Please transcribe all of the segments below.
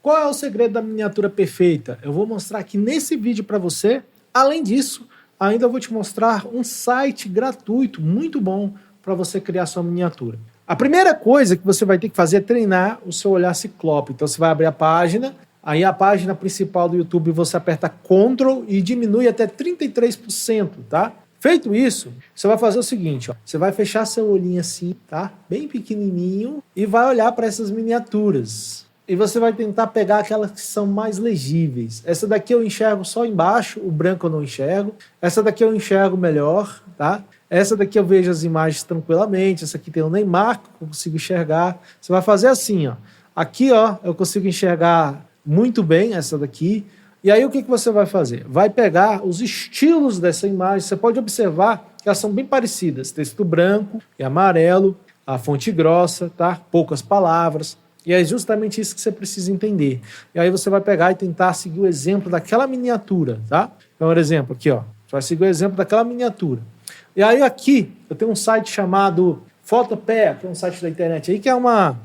Qual é o segredo da miniatura perfeita? Eu vou mostrar aqui nesse vídeo para você. Além disso, ainda vou te mostrar um site gratuito muito bom para você criar sua miniatura. A primeira coisa que você vai ter que fazer é treinar o seu olhar ciclope. Então você vai abrir a página, aí a página principal do YouTube você aperta Ctrl e diminui até 33%, tá? Feito isso, você vai fazer o seguinte, ó, você vai fechar seu olhinho assim, tá? Bem pequenininho e vai olhar para essas miniaturas. E você vai tentar pegar aquelas que são mais legíveis. Essa daqui eu enxergo só embaixo, o branco eu não enxergo. Essa daqui eu enxergo melhor, tá? Essa daqui eu vejo as imagens tranquilamente. Essa aqui tem o Neymar, que eu consigo enxergar. Você vai fazer assim, ó. Aqui, ó, eu consigo enxergar muito bem essa daqui. E aí o que você vai fazer? Vai pegar os estilos dessa imagem. Você pode observar que elas são bem parecidas. Texto branco e amarelo, a fonte grossa, tá? Poucas palavras. E é justamente isso que você precisa entender. E aí você vai pegar e tentar seguir o exemplo daquela miniatura, tá? Então, por exemplo, aqui, ó. Você vai seguir o exemplo daquela miniatura. E aí aqui, eu tenho um site chamado Photopea, que é um site da internet aí, que é uma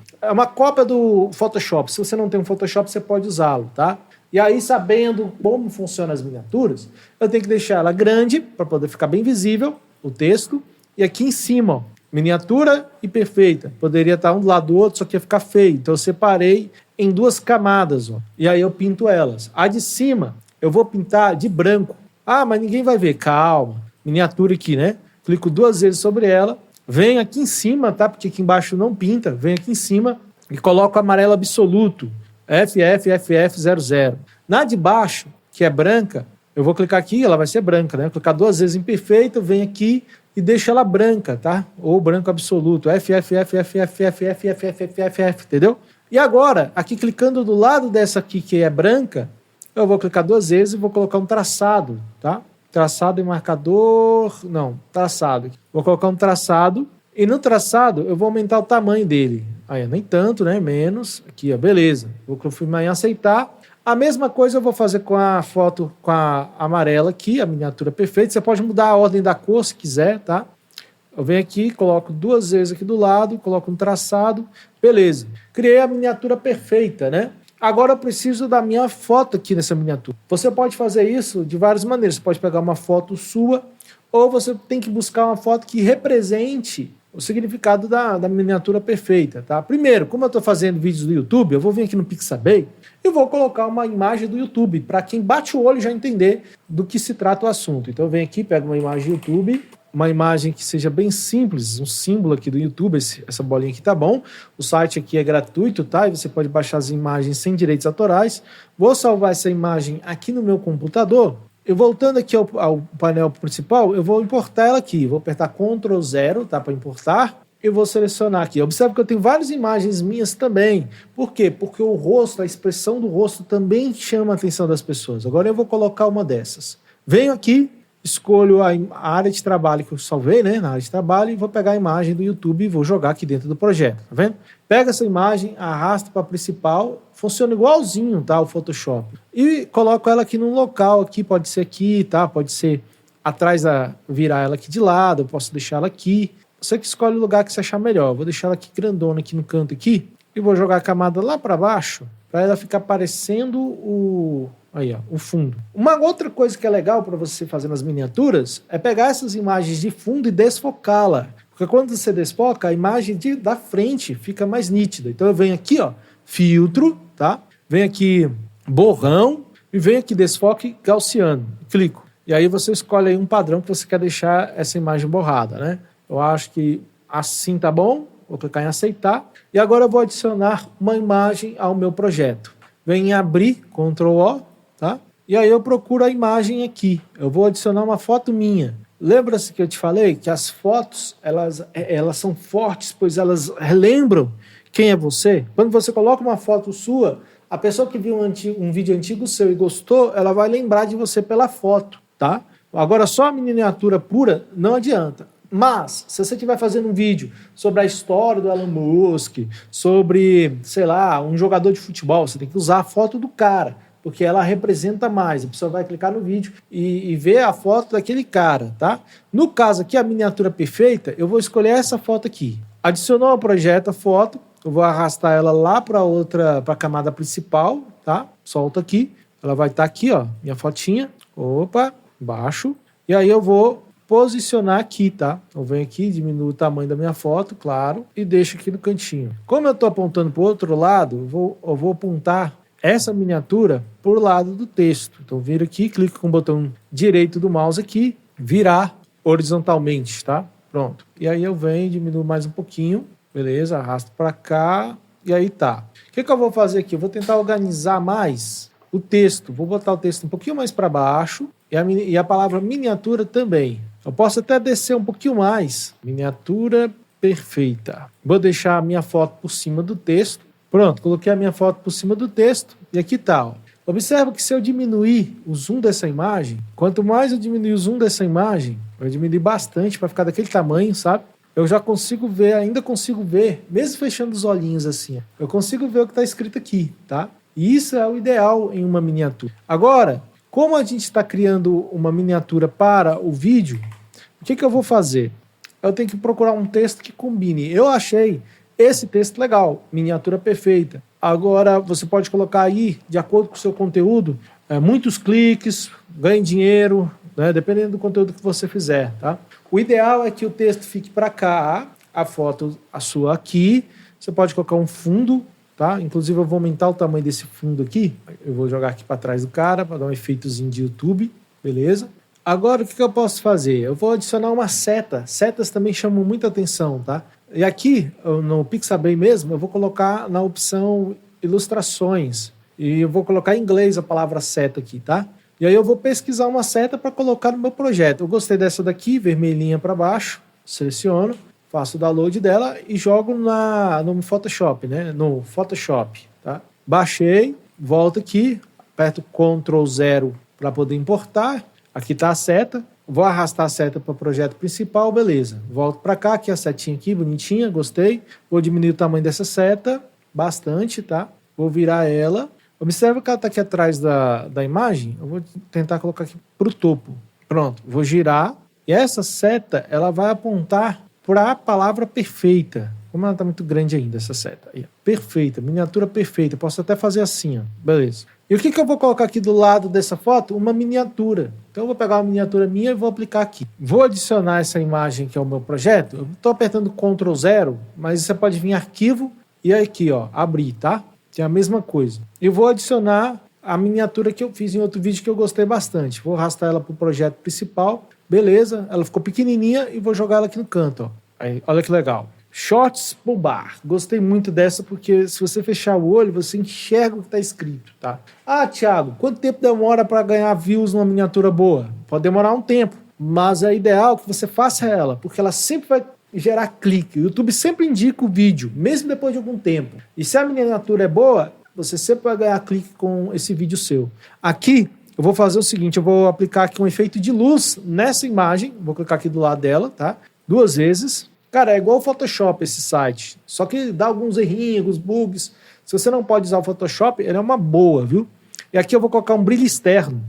cópia do Photoshop. Se você não tem um Photoshop, você pode usá-lo, tá? E aí, sabendo como funcionam as miniaturas, eu tenho que deixar ela grande, para poder ficar bem visível, o texto. E aqui em cima, ó, miniatura e perfeita. Poderia estar um do lado do outro, só que ia ficar feio. Então eu separei em duas camadas, ó. E aí eu pinto elas. A de cima eu vou pintar de branco. Ah, mas ninguém vai ver. Calma. Miniatura aqui, né? Clico 2 vezes sobre ela. Venho aqui em cima, tá? Porque aqui embaixo não pinta. Venho aqui em cima e coloco amarelo absoluto. FFFF00. Na de baixo, que é branca, eu vou clicar aqui, ela vai ser branca, né? Vou clicar 2 vezes em perfeito, venho aqui e deixo ela branca, tá? Ou branco absoluto, FFFFFFFFFF, entendeu? E agora, aqui clicando do lado dessa aqui que é branca, eu vou clicar 2 vezes e vou colocar um traçado, tá? Traçado e marcador, não, traçado. Vou colocar um traçado e no traçado eu vou aumentar o tamanho dele. Aí, nem tanto, né? Menos. Aqui, ó, beleza. Vou confirmar em aceitar. A mesma coisa eu vou fazer com a foto com a amarela aqui, a miniatura perfeita. Você pode mudar a ordem da cor se quiser, tá? Eu venho aqui, coloco 2 vezes aqui do lado, coloco um traçado. Beleza. Criei a miniatura perfeita, né? Agora eu preciso da minha foto aqui nessa miniatura. Você pode fazer isso de várias maneiras. Você pode pegar uma foto sua ou você tem que buscar uma foto que represente o significado da miniatura perfeita, tá? Primeiro, como eu estou fazendo vídeos do YouTube, eu vou vir aqui no Pixabay e vou colocar uma imagem do YouTube, para quem bate o olho já entender do que se trata o assunto. Então eu venho aqui, pego uma imagem do YouTube, uma imagem que seja bem simples, um símbolo aqui do YouTube, essa bolinha aqui tá bom. O site aqui é gratuito, tá? E você pode baixar as imagens sem direitos autorais. Vou salvar essa imagem aqui no meu computador. Eu voltando aqui ao painel principal, eu vou importar ela aqui. Vou apertar Ctrl 0, tá? Para importar. Eu vou selecionar aqui. Observe que eu tenho várias imagens minhas também. Por quê? Porque o rosto, a expressão do rosto também chama a atenção das pessoas. Agora eu vou colocar uma dessas. Venho aqui, escolho a área de trabalho que eu salvei, né? Na área de trabalho, e vou pegar a imagem do YouTube e vou jogar aqui dentro do projeto. Tá vendo? Pega essa imagem, arrasta para a principal. Funciona igualzinho, tá? O Photoshop. E coloco ela aqui num local aqui, pode ser aqui, tá? Pode ser atrás virar ela aqui de lado, eu posso deixar ela aqui. Você que escolhe o lugar que você achar melhor. Eu vou deixar ela aqui grandona aqui no canto aqui e vou jogar a camada lá para baixo para ela ficar parecendo o fundo. Uma outra coisa que é legal para você fazer nas miniaturas é pegar essas imagens de fundo e desfocá-la. Porque quando você desfoca, a imagem da frente fica mais nítida. Então eu venho aqui, ó, filtro, tá? Venho aqui borrão e venho aqui desfoque gaussiano. Clico. E aí você escolhe aí um padrão que você quer deixar essa imagem borrada, né? Eu acho que assim tá bom. Vou clicar em aceitar. E agora eu vou adicionar uma imagem ao meu projeto. Venho em abrir, Ctrl O, tá? E aí eu procuro a imagem aqui. Eu vou adicionar uma foto minha. Lembra-se que eu te falei que as fotos, elas são fortes, pois elas relembram quem é você? Quando você coloca uma foto sua, a pessoa que viu um vídeo antigo seu e gostou, ela vai lembrar de você pela foto, tá? Agora, só a miniatura pura não adianta. Mas, se você estiver fazendo um vídeo sobre a história do Elon Musk, sobre, sei lá, um jogador de futebol, você tem que usar a foto do cara, porque ela representa mais. A pessoa vai clicar no vídeo e ver a foto daquele cara, tá? No caso aqui, a miniatura perfeita, eu vou escolher essa foto aqui. Adicionou ao projeto a foto, eu vou arrastar ela lá para a camada principal, tá? Solto aqui, ela vai estar aqui, ó, minha fotinha. Opa, baixo. E aí eu vou posicionar aqui, tá? Eu venho aqui, diminuo o tamanho da minha foto, claro, e deixo aqui no cantinho. Como eu estou apontando para o outro lado, eu vou apontar essa miniatura por lado do texto. Então, viro aqui, clico com o botão direito do mouse aqui, virar horizontalmente, tá? Pronto. E aí eu venho, diminuo mais um pouquinho, beleza? Arrasto para cá, e aí tá. O que eu vou fazer aqui? Eu vou tentar organizar mais o texto. Vou botar o texto um pouquinho mais para baixo, e a palavra miniatura também. Eu posso até descer um pouquinho mais. Miniatura perfeita. Vou deixar a minha foto por cima do texto. Pronto, coloquei a minha foto por cima do texto. E aqui tá, ó. Observa que se eu diminuir o zoom dessa imagem, quanto mais eu diminuir o zoom dessa imagem, eu diminuir bastante para ficar daquele tamanho, sabe? Eu já consigo ver, ainda consigo ver, mesmo fechando os olhinhos assim, ó, eu consigo ver o que está escrito aqui, tá? E isso é o ideal em uma miniatura. Agora, como a gente está criando uma miniatura para o vídeo, o que eu vou fazer? Eu tenho que procurar um texto que combine. Eu achei esse texto legal, miniatura perfeita. Agora, você pode colocar aí, de acordo com o seu conteúdo, muitos cliques, ganhe dinheiro, né, dependendo do conteúdo que você fizer, tá? O ideal é que o texto fique para cá, a foto a sua aqui. Você pode colocar um fundo, tá? Inclusive, eu vou aumentar o tamanho desse fundo aqui. Eu vou jogar aqui para trás do cara, para dar um efeitozinho de YouTube, beleza? Agora, o que eu posso fazer? Eu vou adicionar uma seta. Setas também chamam muita atenção, tá? E aqui, no Pixabay mesmo, eu vou colocar na opção ilustrações. E eu vou colocar em inglês a palavra seta aqui, tá? E aí eu vou pesquisar uma seta para colocar no meu projeto. Eu gostei dessa daqui, vermelhinha para baixo. Seleciono, faço o download dela e jogo no Photoshop, né? No Photoshop, tá? Baixei, volto aqui, aperto Ctrl 0 para poder importar. Aqui está a seta, vou arrastar a seta para o projeto principal, beleza. Volto para cá, aqui a setinha aqui, bonitinha, gostei. Vou diminuir o tamanho dessa seta, bastante, tá? Vou virar ela. Observa que ela está aqui atrás da imagem, eu vou tentar colocar aqui para o topo. Pronto, vou girar. E essa seta, ela vai apontar para a palavra perfeita. Como ela está muito grande ainda, essa seta. Aí, perfeita, miniatura perfeita. Posso até fazer assim, ó. Beleza. E o que eu vou colocar aqui do lado dessa foto? Uma miniatura. Então eu vou pegar uma miniatura minha e vou aplicar aqui. Vou adicionar essa imagem que é o meu projeto. Eu estou apertando Ctrl 0, mas você pode vir em arquivo e aqui, ó, abrir, tá? Que é a mesma coisa. E vou adicionar a miniatura que eu fiz em outro vídeo que eu gostei bastante. Vou arrastar ela para o projeto principal. Beleza, ela ficou pequenininha e vou jogar ela aqui no canto, ó. Aí, olha que legal. Shorts Pull Bar. Gostei muito dessa porque se você fechar o olho, você enxerga o que está escrito, tá? Ah, Thiago, quanto tempo demora para ganhar views numa miniatura boa? Pode demorar um tempo, mas é ideal que você faça ela, porque ela sempre vai gerar clique. O YouTube sempre indica o vídeo, mesmo depois de algum tempo. E se a miniatura é boa, você sempre vai ganhar clique com esse vídeo seu. Aqui, eu vou fazer o seguinte, eu vou aplicar aqui um efeito de luz nessa imagem, vou clicar aqui do lado dela, tá? 2 vezes. Cara, é igual o Photoshop esse site, só que dá alguns errinhos, alguns bugs. Se você não pode usar o Photoshop, ele é uma boa, viu? E aqui eu vou colocar um brilho externo.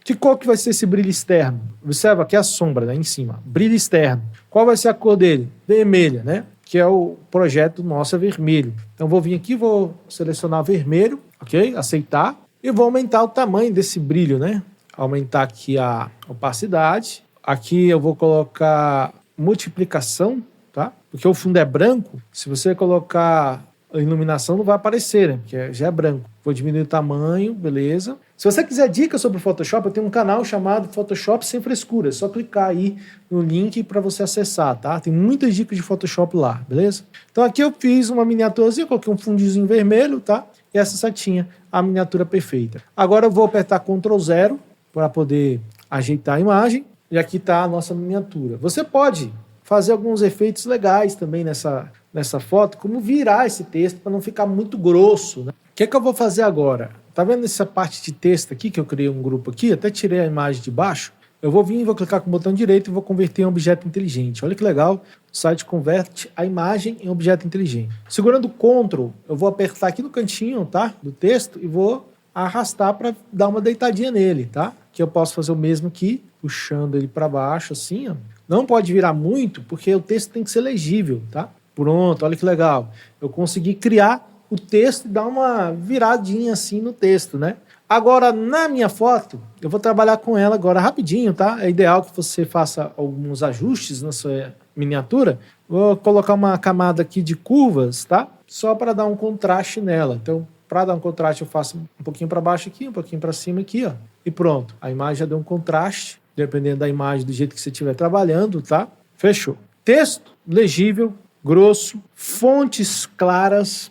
Que cor que vai ser esse brilho externo? Observa aqui a sombra, né, em cima. Brilho externo. Qual vai ser a cor dele? Vermelha, né? Que é o projeto nosso, é vermelho. Então vou vir aqui, vou selecionar vermelho, ok? Aceitar. E vou aumentar o tamanho desse brilho, né? Aumentar aqui a opacidade. Aqui eu vou colocar multiplicação, tá? Porque o fundo é branco, se você colocar a iluminação não vai aparecer, né? Porque já é branco. Vou diminuir o tamanho, beleza. Se você quiser dicas sobre o Photoshop, eu tenho um canal chamado Photoshop Sem Frescura. É só clicar aí no link para você acessar, tá? Tem muitas dicas de Photoshop lá, beleza? Então aqui eu fiz uma miniaturazinha, coloquei um fundinho vermelho, tá? E essa setinha, a miniatura perfeita. Agora eu vou apertar Ctrl 0 para poder ajeitar a imagem. E aqui está a nossa miniatura. Você pode fazer alguns efeitos legais também nessa foto, como virar esse texto para não ficar muito grosso, né? O que eu vou fazer agora? Tá vendo essa parte de texto aqui, que eu criei um grupo aqui? Até tirei a imagem de baixo. Eu vou vir, vou clicar com o botão direito e vou converter em objeto inteligente. Olha que legal, o site converte a imagem em objeto inteligente. Segurando o Ctrl, eu vou apertar aqui no cantinho, tá, do texto e vou arrastar para dar uma deitadinha nele, tá? Que eu posso fazer o mesmo aqui, puxando ele para baixo assim, ó. Não pode virar muito, porque o texto tem que ser legível, tá? Pronto, olha que legal. Eu consegui criar o texto e dar uma viradinha assim no texto, né? Agora, na minha foto, eu vou trabalhar com ela agora rapidinho, tá? É ideal que você faça alguns ajustes na sua miniatura. Vou colocar uma camada aqui de curvas, tá? Só para dar um contraste nela. Então, para dar um contraste, eu faço um pouquinho para baixo aqui, um pouquinho para cima aqui, ó. E pronto. A imagem já deu um contraste, dependendo da imagem, do jeito que você estiver trabalhando, tá? Fechou. Texto legível, grosso, fontes claras.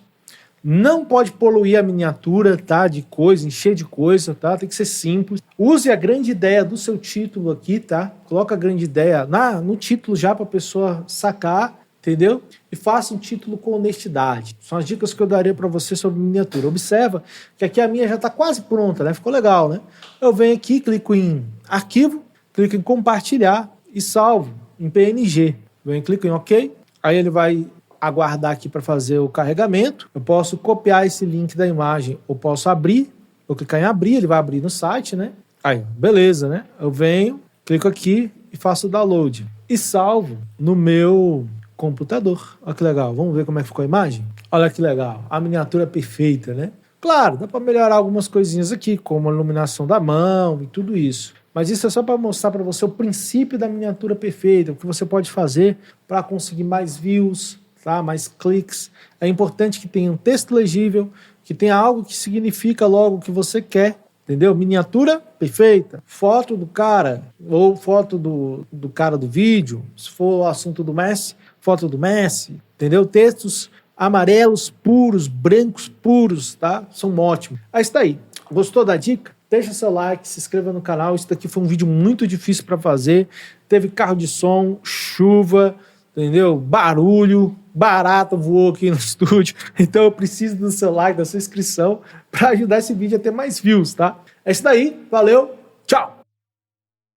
Não pode poluir a miniatura, tá? De coisa, encher de coisa, tá? Tem que ser simples. Use a grande ideia do seu título aqui, tá? Coloca a grande ideia no título já para a pessoa sacar, entendeu? E faça um título com honestidade. São as dicas que eu daria para você sobre miniatura. Observa que aqui a minha já está quase pronta, né? Ficou legal, né? Eu venho aqui, clico em arquivo, clico em compartilhar e salvo em PNG. Venho, clico em OK. Aí ele vai aguardar aqui para fazer o carregamento. Eu posso copiar esse link da imagem, ou posso abrir, vou clicar em abrir, ele vai abrir no site, né? Aí, beleza, né? Eu venho, clico aqui e faço o download. E salvo no meu computador. Olha que legal, vamos ver como é que ficou a imagem? Olha que legal, a miniatura é perfeita, né? Claro, dá para melhorar algumas coisinhas aqui, como a iluminação da mão e tudo isso. Mas isso é só para mostrar para você o princípio da miniatura perfeita, o que você pode fazer para conseguir mais views, tá? Mais cliques. É importante que tenha um texto legível, que tenha algo que significa logo o que você quer, entendeu? Miniatura perfeita, foto do cara, ou foto do cara do vídeo, se for o assunto do Messi, foto do Messi, entendeu? Textos amarelos puros, brancos puros, tá? São ótimos. Aí está aí. Gostou da dica? Deixa seu like, se inscreva no canal. Isso daqui foi um vídeo muito difícil para fazer. Teve carro de som, chuva, entendeu? Barulho, barata voou aqui no estúdio. Então eu preciso do seu like, da sua inscrição para ajudar esse vídeo a ter mais views, tá? É isso daí. Valeu. Tchau.